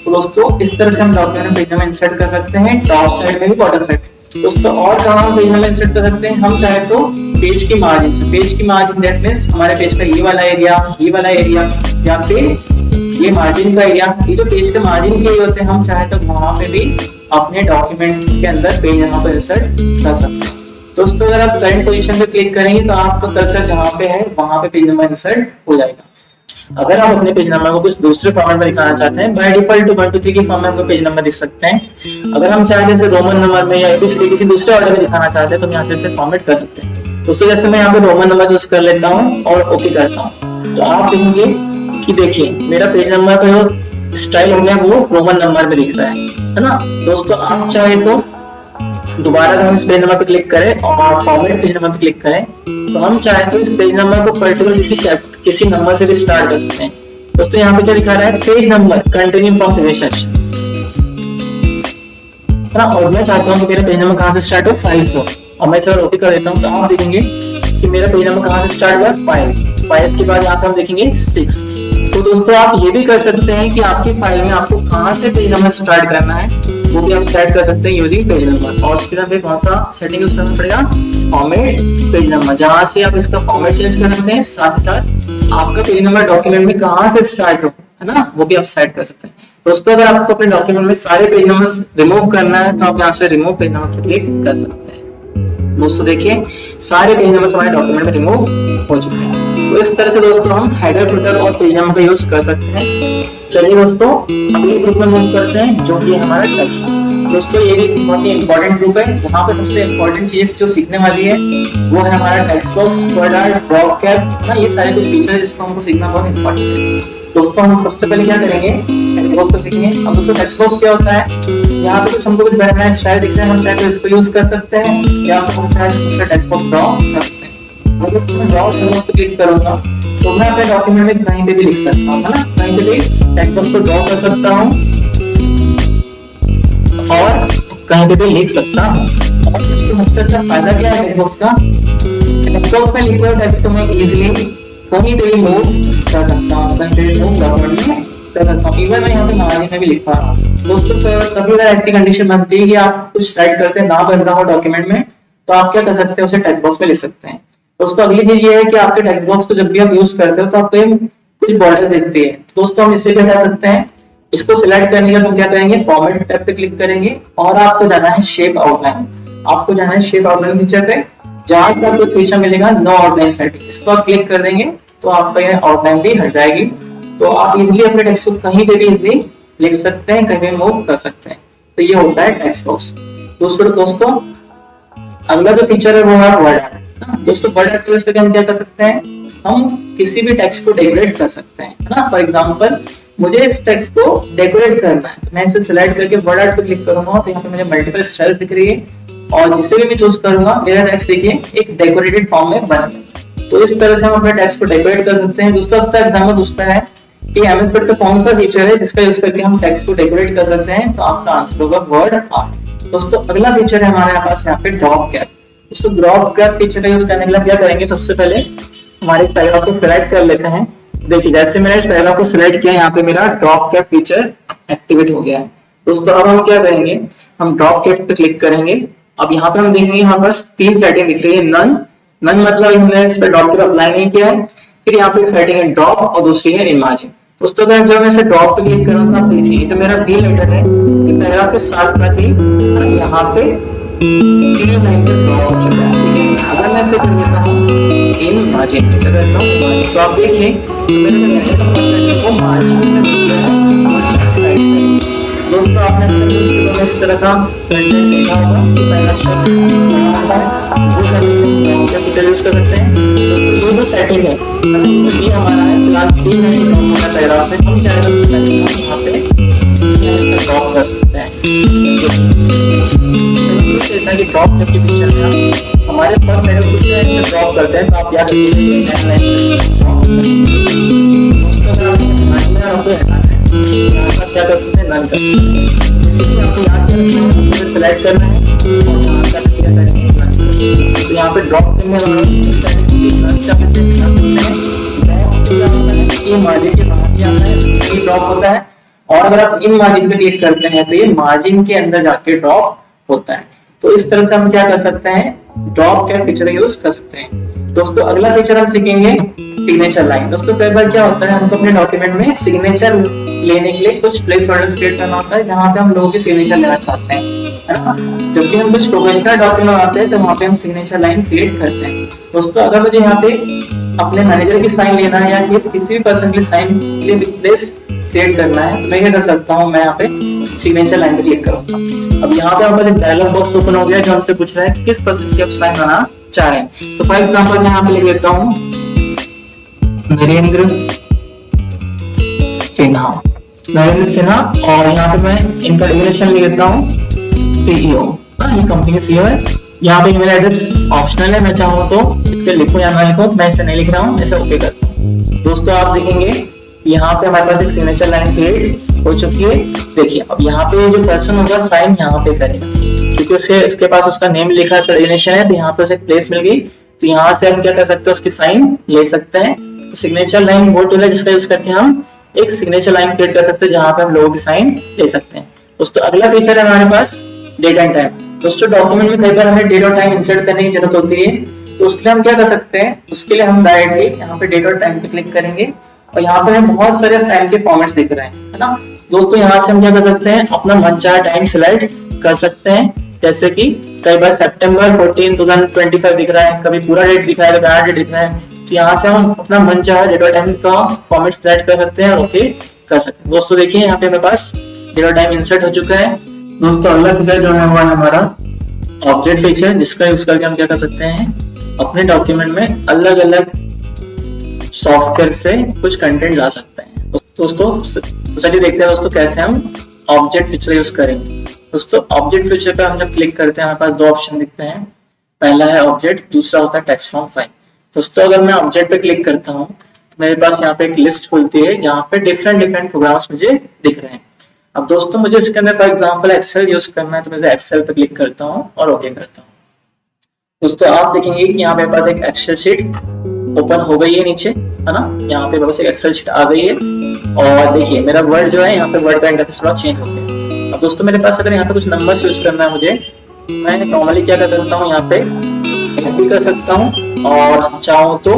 तो दोस्तों इस तरह से हम डॉक्यूमेंट पेज नंबर इंसर्ट कर सकते हैं टॉप साइड में भी, बॉटम साइड में। दोस्तों और कहाँ हम पेज नंबर इंसर्ट कर सकते हैं, हम चाहे तो पेज की मार्जिन से, पेज की मार्जिन दैट मींस हमारे पेज का ये वाला एरिया, ये वाला एरिया, या फिर ये मार्जिन का एरिया, ये जो पेज के मार्जिन के होते हैं, हम चाहे तो वहां पे भी अपने डॉक्यूमेंट के अंदर पेज नंबर को इंसर्ट कर सकते हैं। दोस्तों अगर आप करंट पोजीशन पे क्लिक करेंगे तो आपका कर्सर जहाँ पे है वहां पे पेज नंबर इंसर्ट हो जाएगा। अगर आप अपने पेज नंबर को कुछ दूसरे फॉर्मेट में दिखाना चाहते हैं, बाय डिफॉल्ट 2 1 2 3 की फॉर्म में आपको पेज नंबर दिख सकते हैं। अगर हम चाहे जैसे रोमन नंबर में या एबीसीडी किसी दूसरे ऑर्डर में दिखाना चाहते हैं तो हम यहाँ से इसे फॉर्मेट कर सकते हैं। दोस्तों जैसे मैं यहाँ पे रोमन नंबर चूज कर लेता हूँ और ओके करता हूँ, तो आप देखेंगे कि देखिए मेरा पेज नंबर का जो स्टाइल हो गया वो रोमन नंबर में दिख रहा है ना। दोस्तों आप चाहे तो दोबारा अगर हम इस पेज नंबर पे क्लिक करें और फॉर्मेट पेज नंबर पे क्लिक करें, तो हम चाहे तो इस पेज नंबर को पर्टिकुलर किसी नंबर से भी स्टार्ट कर सकते हैं। दोस्तों यहाँ पे क्या लिखा रहा है, page number continue from previous section, है ना। और मैं चाहता हूँ कि मेरा पेज नंबर कहाँ से स्टार्ट हो, 5 से, और मैं इसे ओके कर देता हूँ। तो आप देखेंगे कि मेरा पेज नंबर कहाँ से स्टार्ट हुआ, 5 के बाद यहाँ पे हम देखेंगे 6। तो दोस्तों आप ये भी कर सकते हैं कि आपकी फाइल में आपको कहाँ से पेज नंबर स्टार्ट करना है वो भी आप सेट कर सकते हैं यूजिंग पेज नंबर। और उसके लिए कौन सा सेटिंग यूज करना पड़ेगा, फॉर्मेट पेज नंबर, जहां से आप इसका फॉर्मेट चेंज कर सकते हैं, साथ ही साथ आपका पेज नंबर डॉक्यूमेंट में कहां से स्टार्ट हो, है ना, वो भी आप सेट कर सकते हैं। दोस्तों अगर आपको अपने डॉक्यूमेंट में सारे पेज नंबर रिमूव करना है तो आप यहाँ से रिमूव पेज नंबर पर क्लिक कर सकते हैं। दोस्तों देखिए सारे पेज नंबर हमारे डॉक्यूमेंट में रिमूव हो चुके हैं। तो इस तरह से दोस्तों हम हेडर, फुटर और पेज नंबर का यूज कर सकते हैं। चलिए दोस्तों अगले ग्रुप में मूव करते हैं जो कि हमारा टेक्स्ट। दोस्तों ये भी बहुत ही इंपॉर्टेंट ग्रुप है। यहाँ पे सबसे इंपॉर्टेंट चीज जो सीखने वाली है वो है हमारा text box, word art, drop cap ना, ये सारे जो फीचर है जिसको हमको सीखना बहुत इंपॉर्टेंट है। दोस्तों हम सबसे पहले क्या करेंगे, टेक्स्ट बॉक्स को सीखेंगे। अब दोस्तों टेक्स्ट बॉक्स क्या होता है, यहाँ पे कुछ हमको कुछ नया स्टाइल दिख रहा है, हम चाहे तो इसको यूज कर सकते हैं या फिर हम चाहे दूसरा टेक्स्ट बॉक्स ड्रॉ कर सकते हैं। अगर मैं ड्रॉ टेक्स्ट को क्लिक करूंगा तो मैं अपने डॉक्यूमेंट में कहीं पे भी लिख सकता हूँ, है ना, कहीं पे भी टेक्स्ट बॉक्स को ड्रॉ कर सकता हूँ और कहीं पे भी लिख सकता हूँ। और दोस्तों सबसे अच्छा फायदा क्या है टेक्स्ट बॉक्स का, टेक्स्ट बॉक्स में लिखे हुए टेक्स्ट को मैं इजीली कहीं पे भी मूव कर सकता हूँ, कहीं पे भी मूव डॉक्यूमेंट में कर सकता हूँ। इवन मैं यहाँ पे मार्जिन में भी लिख पा रहा हूँ। दोस्तों कभी अगर ऐसी कंडीशन बनती है कि आप कुछ टाइप करते ना बन रहा हो डॉक्यूमेंट में, तो आप क्या कर सकते हैं, उसे टेक्स्ट बॉक्स में लिख सकते हैं। दोस्तों अगली चीज ये है कि आपके टेक्स्ट बॉक्स को जब भी आप यूज करते हो तो आपको कुछ बॉर्डर दिखती है। दोस्तों हम इससे क्या कर सकते हैं, इसको सिलेक्ट करने के बाद हम क्या करेंगे, फॉर्मेट टैब पे क्लिक करेंगे और आपको जाना है शेप आउटलाइन। आपको जाना है शेप आउटलाइन फीचर पे, जहां पर आपको फीचर मिलेगा नो आउटलाइन सेटिंग, इसको आप क्लिक कर देंगे तो आपका यह आउटलाइन भी हट जाएगी। तो आप इजीली अपने टेक्स्ट को कहीं पे भी इजीली लिख सकते हैं, कहीं भी मूव कर सकते हैं। तो ये होता है टेक्स्ट बॉक्स। दोस्तों अगला जो फीचर है वो है वर्ड आर्ट। दोस्तों वर्ड आर्ट यूज करके हम क्या कर सकते हैं, हम किसी भी टेक्स्ट को डेकोरेट कर सकते हैं, है ना। फॉर एग्जांपल मुझे इस टेक्स्ट को डेकोरेट करना है, तो मैं इसे सिलेक्ट करके वर्ड आर्ट पे क्लिक करूंगा तो यहाँ पे मुझे मल्टीपल स्टाइल्स दिख रही है और जिसे भी मैं चूज करूंगा मेरा टेक्स्ट देखिए एक डेकोरेटेड फॉर्म में बन गया। तो इस तरह से हम अपने टेक्स्ट को डेकोरेट कर सकते हैं। दोस्तों आपका एग्जाम्पल पूछता है कि एमएस वर्ड का कौन सा फीचर है जिसका यूज करके हम टेक्स्ट को डेकोरेट कर सकते हैं, तो आपका आंसर होगा वर्ड आर्ट। दोस्तों अगला फीचर है हमारे पास यहाँ पे ड्रॉप कैप। दोस्तों ड्रॉप कैप फीचर का यूज करने के लिए क्या करेंगे, सबसे पहले हमारे पैराग्राफ को सिलेक्ट कर लेते हैं। देखिए जैसे मैंने इस पैराग्राफ को सिलेक्ट किया, यहाँ पे मेरा ड्रॉप कैप फीचर एक्टिवेट हो गया है। दोस्तों अब हम क्या करेंगे, हम ड्रॉप कैप पे क्लिक करेंगे। अब यहाँ पे हम देखेंगे यहाँ पास 3 सेटिंग दिख रही है, नन मतलब हमने इस पे ड्रॉप कैप अप्लाई नहीं किया है। फिर यहाँ पे सेटिंग है ड्रॉप और दूसरी है इमेजिन। दोस्तों अगर जब मैं इसे ड्रॉप पे क्लिक करूँ तो आप देखिए तो मेरा वी लेटर है, ये पैराग्राफ के साथ साथ ही यहाँ पे 3 लाइन पे ड्रॉ हो चुका है। ठीक है, अगर मैं इसे कर देता हूँ इन मार्जिन क्या करता हूँ, तो आप देखिए तो मेरे जो लेटर का फर्स्ट लेटर वो मार्जिन में घुस गया है और लेफ्ट साइड से। दोस्तों आपने इस तरह का कंटेंट देखा होगा कि पहला शब्द आता है वो करके क्या फीचर यूज कर सकते हैं। दोस्तों ये जो सेटिंग है ये हमारा है फिलहाल 3 लाइन ड्रॉप होना पैराग्राफ में, हम चाहे तो यहाँ पे इसका ड्रॉप कर सकते हैं। कि ड्रॉप करके फीचर में हमारे फर्स्ट लेटर कुछ से ड्रॉप करते हैं तो आप क्या करते हैं, क्या कर सकते हैं, नन कर सकते हैं। जैसे कि आपको याद रखना है, सिलेक्ट करना है और यहाँ का शेयर करेंगे तो यहाँ पे ड्रॉप करने वाला ये मार्जिन के बाहर भी आता है, ये ड्रॉप होता है। और अगर आप इन मार्जिन पे क्लिक करते हैं तो ये मार्जिन के अंदर जाके ड्रॉप होता है। तो इस तरह से हम क्या कर सकते हैं, ड्रॉप कैप फीचर यूज कर सकते हैं। दोस्तों अगला फीचर हम सीखेंगे सिग्नेचर लाइन। दोस्तों कई बार क्या होता है, हमको अपने डॉक्यूमेंट में सिग्नेचर लेने के लिए कुछ प्लेस होल्डर्स क्रिएट करना होता है जहाँ पे हम लोगों की सिग्नेचर लेना चाहते हैं, है ना। जब भी हम कुछ प्रोफेशनल डॉक्यूमेंट बनाते हैं तो वहाँ पे हम सिग्नेचर लाइन क्रिएट करते हैं। दोस्तों अगर मुझे यहाँ पे अपने मैनेजर की साइन लेना है या फिर किसी भी पर्सन की साइन के लिए प्लेस क्रिएट करना है, तो मैं क्या कर सकता हूँ, मैं यहाँ पे सिग्नेचर लाइन पे क्लिक करूंगा। अब यहाँ पे हमारे पास एक डायलॉग बॉक्स ओपन हो गया जो हमसे पूछ रहा है कि किस पर्सन की आप साइन बनाना चाह रहे हैं। तो फॉर एग्जांपल मैं यहाँ पे लिख देता हूँ नरेंद्र सिन्हा और यहाँ पे मैं इनका डिमिनेशन लिख देता हूँ सीईओ, ये कंपनी का सीईओ है। यहाँ पे ईमेल एड्रेस ऑप्शनल है, मैं चाहूँ तो इसके लिखूं या ना लिखूं, तो मैं इसे नहीं लिख रहा हूँ, इसे ओके करता हूँ। दोस्तों आप देखेंगे यहाँ पे हमारे पास एक सिग्नेचर लाइन क्रिएट हो चुकी है। देखिए अब यहाँ पे जो पर्सन होगा साइन यहाँ पे करेगा क्योंकि उसके पास उसका नेम लिखा है, डेजिग्नेशन है, तो यहाँ पे उसे प्लेस मिल गई। तो यहाँ से हम क्या कर सकते हैं, उसकी साइन ले सकते हैं। सिग्नेचर लाइन वो टूल है जिसका यूज करके हम एक सिग्नेचर लाइन क्रिएट कर सकते हैं जहाँ पे हम लोगों की साइन ले सकते हैं। दोस्तों अगला फीचर है हमारे पास डेट एंड टाइम। दोस्तों डॉक्यूमेंट में कई बार हमें डेट और टाइम इंसर्ट करने की जरूरत होती है, तो उसके लिए हम क्या कर सकते हैं, उसके लिए हम डायरेक्टली यहाँ पे डेट और टाइम पे क्लिक करेंगे और यहाँ पे हमें बहुत सारे टाइम के फॉर्मेट्स दिख रहे हैं, है ना। दोस्तों यहाँ से हम क्या कर सकते हैं, अपना मनचाहा टाइम सिलेक्ट कर सकते हैं। जैसे कि कई बार सितंबर 14 2025 दिख रहा है, कभी पूरा डेट दिख रहा है, कभी आधा डेट दिख रहा है, तो यहाँ से हम अपना मन चाहे डेट और टाइम का फॉर्मेट सिलेक्ट कर सकते हैं और ओके कर सकते हैं। दोस्तों देखिए यहाँ पे मेरे पास डेट और टाइम इंसर्ट हो चुका है। दोस्तों अगला फीचर जो है वो है हमारा ऑब्जेक्ट फीचर, जिसका यूज करके हम क्या कर सकते हैं, अपने डॉक्यूमेंट में अलग अलग सॉफ्टवेयर से कुछ कंटेंट ला सकते हैं। दोस्तों चलिए देखते हैं दोस्तों कैसे हम ऑब्जेक्ट फीचर यूज करेंगे। दोस्तों ऑब्जेक्ट फीचर पे हम जब क्लिक करते हैं हमारे पास दो ऑप्शन दिखते हैं, पहला है ऑब्जेक्ट, दूसरा होता है टेक्स्ट फ्रॉम फाइल। दोस्तों अगर मैं ऑब्जेक्ट पे क्लिक करता हूँ तो मेरे पास यहाँ पे एक लिस्ट खुलती है जहाँ पे डिफरेंट प्रोग्राम्स मुझे दिख रहे हैं। अब दोस्तों मुझे इसके अंदर फॉर एग्जांपल एक्सेल यूज करना है, तो मैं एक्सेल पे क्लिक करता हूँ और ओके करता हूँ। दोस्तों आप देखेंगे कि यहाँ पे पास एक एक्सेल शीट ओपन हो गई है नीचे, है ना, यहाँ पे बस एक एक्सेल शीट आ गई है। और देखिए मेरा वर्ड जो है यहाँ पे वर्ड का इंटरफेस थोड़ा चेंज हो गया। अब दोस्तों मेरे पास अगर यहाँ पे कुछ नंबर्स यूज करना है मुझे, मैं नॉर्मली क्या कर सकता हूँ, यहाँ पे कॉपी कर सकता हूँ और चाहूँ तो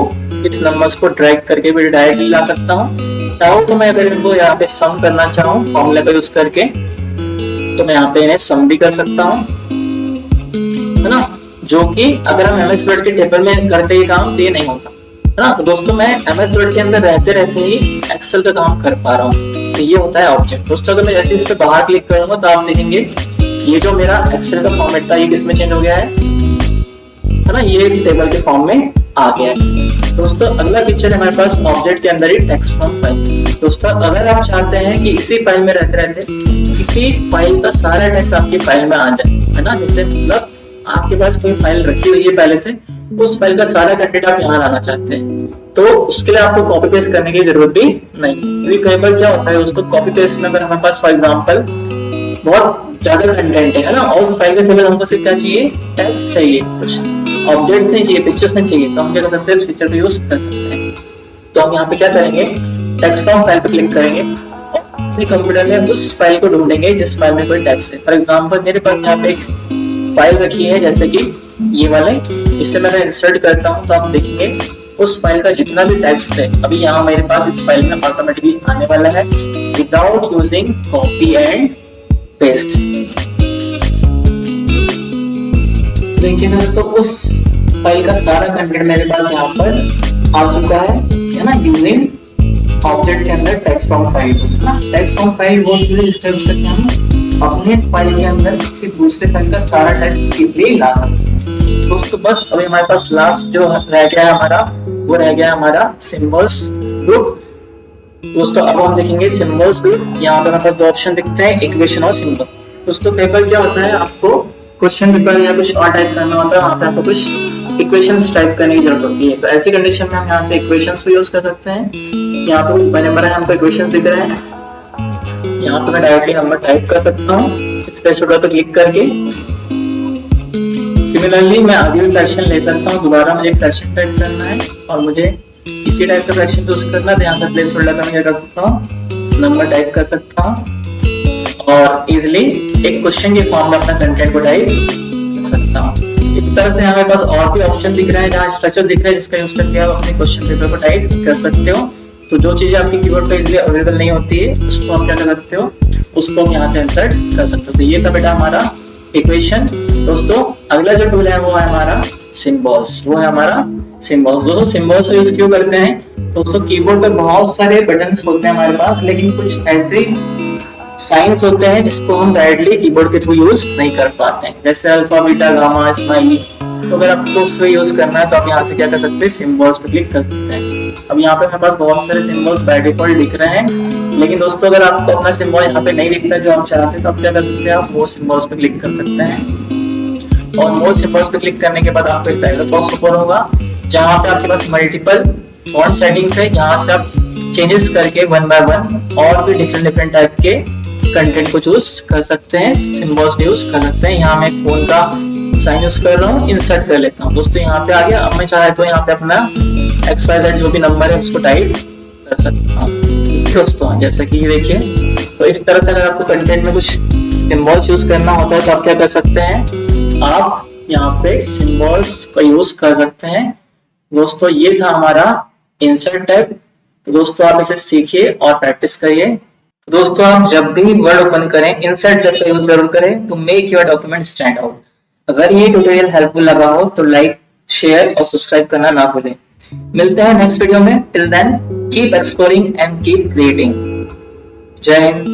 इस नंबर्स को ड्रैग करके भी डायरेक्टली ला सकता हूँ। चाहूँ तो मैं अगर इनको यहाँ पे सम करना चाहूँ फॉर्मूला का यूज करके, तो मैं यहाँ पे इन्हें सम भी कर सकता हूँ, है ना, जो कि अगर हम एमएस वर्ड के टेबल में करते ही काम तो ये नहीं होता, है ना। तो दोस्तों मैं एमएस वर्ड के अंदर रहते रहते ही एक्सेल का काम कर पा रहा हूँ, तो ये होता है ऑब्जेक्ट। दोस्तों अगर मैं जैसे इस पे बाहर क्लिक करूंगा तो आप देखेंगे ये जो मेरा एक्सेल का फॉर्मेट था ये किसमें चेंज हो गया है ना, ये टेबल के फॉर्म में आ गया है। दोस्तों अगला फीचर है हमारे पास ऑब्जेक्ट के अंदर ही टेक्स्ट फ्रॉम फाइल। दोस्तों अगर आप चाहते हैं कि इसी फाइल में रहते रहते किसी फाइल का सारा टेक्स्ट आपकी फाइल में आ जाए, है ना, जैसे मतलब आपके पास कोई फाइल रखी हुई है पहले से, उस फाइल का सारा कंटेंट आप यहाँ लाना चाहते हैं, तो उसके लिए आपको कॉपी पेस्ट करने की जरूरत भी नहीं। क्योंकि कई बार क्या होता है, उसको कॉपी पेस्ट में अगर हमारे पास फॉर एग्जांपल बहुत ज्यादा कंटेंट है ना, और उस फाइल के सिर्फ हमको सिर्फ क्या चाहिए, टेक्स्ट चाहिए, कुछ ऑब्जेक्ट नहीं चाहिए, पिक्चर्स नहीं चाहिए, तो हम क्या कर सकते हैं, इस फीचर को यूज कर सकते हैं। तो हम यहाँ पे क्या करेंगे, टेक्स्ट फ्रॉम फाइल पे क्लिक करेंगे और अपने कंप्यूटर में उस फाइल को ढूंढेंगे जिस फाइल में कोई टेक्स्ट है। फॉर एग्जांपल मेरे पास यहाँ पे एक फाइल रखी है जैसे कि ये वाले, इससे मैं इंसर्ट करता हूँ तो आप देखेंगे उस फाइल का जितना भी टेक्स्ट है अभी यहाँ मेरे पास इस फाइल में ऑटोमेटिकली आने वाला है without using copy and paste. देखिए दोस्तों उस फाइल का सारा कंटेंट मेरे पास यहाँ पर आ चुका है ना, यूजिंग ऑब्जेक्ट के अंदर टेक्स्ट फ्रॉम फाइल, है ना। टेक्स्ट फ्रॉम फाइल वो यूज करके हम अपने फाइल के अंदर किसी दूसरे फाइल का सारा टेक्स्ट इजीली ला सकते हैं। दोस्तों बस अभी हमारे पास लास्ट जो रह गया है हमारा, वो रह गया हमारा सिंबल्स ग्रुप। दोस्तों अब हम देखेंगे सिंबल्स ग्रुप। यहाँ पर हमारे पास दो ऑप्शन दिखते हैं, इक्वेशन और सिंबल। दोस्तों कई बार क्या होता है, आपको क्वेश्चन पेपर या कुछ और टाइप करना होता है, वहाँ पे आपको कुछ इक्वेशंस टाइप करने की जरूरत होती है, तो ऐसी कंडीशन में हम यहाँ से इक्वेशंस को यूज कर सकते हैं। यहाँ पे कुछ नंबर है, हमको इक्वेशंस दिख रहे हैं, यहाँ पे मैं डायरेक्टली नंबर टाइप कर सकता हूँ इस प्लेसहोल्डर पर क्लिक करके। सिमिलरली मैं आगे भी फ्रैक्शन ले सकता हूँ, दोबारा मुझे फ्रैक्शन टाइप करना है और मुझे इसी टाइप का फ्रैक्शन यूज करना है, तो यहाँ से प्लेसहोल्डर पर मैं क्या कर सकता हूँ, नंबर टाइप कर सकता हूँ और इजिली एक क्वेश्चन के फॉर्म में अपना कंटेंट को टाइप कर सकता हूँ। इस तरह से हमारे पास और भी ऑप्शन दिख रहे हैं जहाँ स्ट्रक्चर दिख रहा है जिसका यूज करके आप अपने क्वेश्चन पेपर को टाइप कर सकते हो। तो जो चीजें आपकी कीबोर्ड पे इजीली अवेलेबल नहीं होती है उसको हम क्या कर सकते हो, उसको हम यहाँ से इंसर्ट कर सकते हो। तो ये था बेटा हमारा इक्वेशन। दोस्तों अगला जो टूल है वो है हमारा सिंबल्स, वो है हमारा सिंबल्स। दोस्तों सिंबल्स का यूज क्यों करते हैं, दोस्तों कीबोर्ड पे बहुत सारे बटन्स होते हैं हमारे पास, लेकिन कुछ ऐसे साइंस होते हैं जिसको हम डायरेक्टली कीबोर्ड के थ्रू यूज नहीं कर पाते हैं, जैसे अल्फा बीटा गामा स्माइली। तो अगर आपको उसको यूज करना है तो आप यहाँ से क्या कर सकते हैं, सिंबल्स पे क्लिक कर सकते हैं। अब यहाँ पे मेरे पास बहुत सारे सिंबल्स बाय डिफॉल्ट दिख रहे हैं, लेकिन दोस्तों अगर आपको अपना सिंबल यहाँ पे नहीं दिखता जो आप चाहते हैं तो आप क्या कर सकते हैं, आप वो सिंबल्स पे क्लिक कर सकते हैं। और वो सिंबल्स पे क्लिक करने के बाद आपको एक डायलॉग बॉक्स ओपन होगा जहाँ पे आपके पास मल्टीपल फॉन्ट सेटिंग्स है, यहाँ से आप चेंजेस करके वन बाय वन और भी डिफरेंट टाइप के कंटेंट को चूज कर सकते हैं, सिंबल्स को यूज कर सकते हैं। यहाँ मैं फोन का साइन यूज कर रहा हूँ, इंसर्ट कर लेता हूँ। दोस्तों यहाँ पे आ गया। अब मैं चाहे तो यहाँ पे अपना XYZ जो भी नंबर है उसको टाइप कर सकता हूँ दोस्तों, जैसे कि देखिए। तो इस तरह से अगर आपको कंटेंट में कुछ सिंबल्स यूज करना होता है तो आप क्या कर सकते हैं, आप यहाँ पे सिंबल्स का यूज कर सकते हैं। दोस्तों ये था हमारा इंसर्ट टैब। तो दोस्तों आप इसे सीखिए और प्रैक्टिस करिए। दोस्तों आप जब भी वर्ड ओपन करें इंसर्ट टैब का यूज जरूर करें to make your document stand out. अगर ये ट्यूटोरियल हेल्पफुल लगा हो तो लाइक, शेयर और सब्सक्राइब करना ना भूलें। मिलते हैं नेक्स्ट वीडियो में। Till then keep exploring and keep creating. जय हिंद।